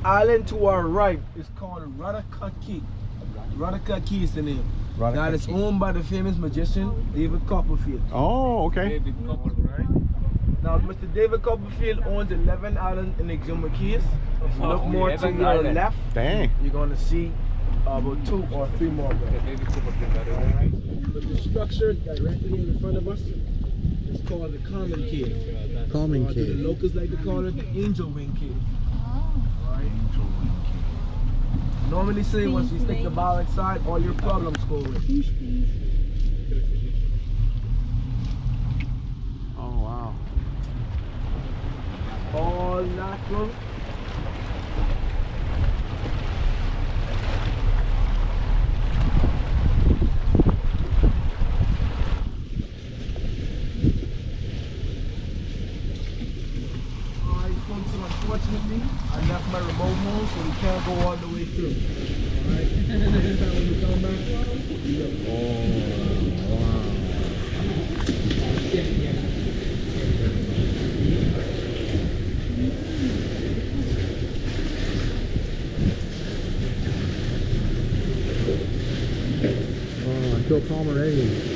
island to our right is called Rudder Key. Rudder Key is the name. That is owned by the famous magician David Copperfield. Oh, okay. David Copperfield, right? Now, Mr. David Copperfield owns 11 islands in Exuma Keys. If you look more to your left, dang, you're going to see about 2 or 3 more. Right? But the structure directly in front of us is called the Common Cave. Common Cave. The locals like to call it the Angel Wing Cave. Right? Normally say once you stick the ball inside, all your problems go away. Oh wow. All natural. Alright folks, so unfortunately I left my remote home so we can't go all the way through. Alright, next time when you come back, you look. Oh wow. Oh, I feel calm already.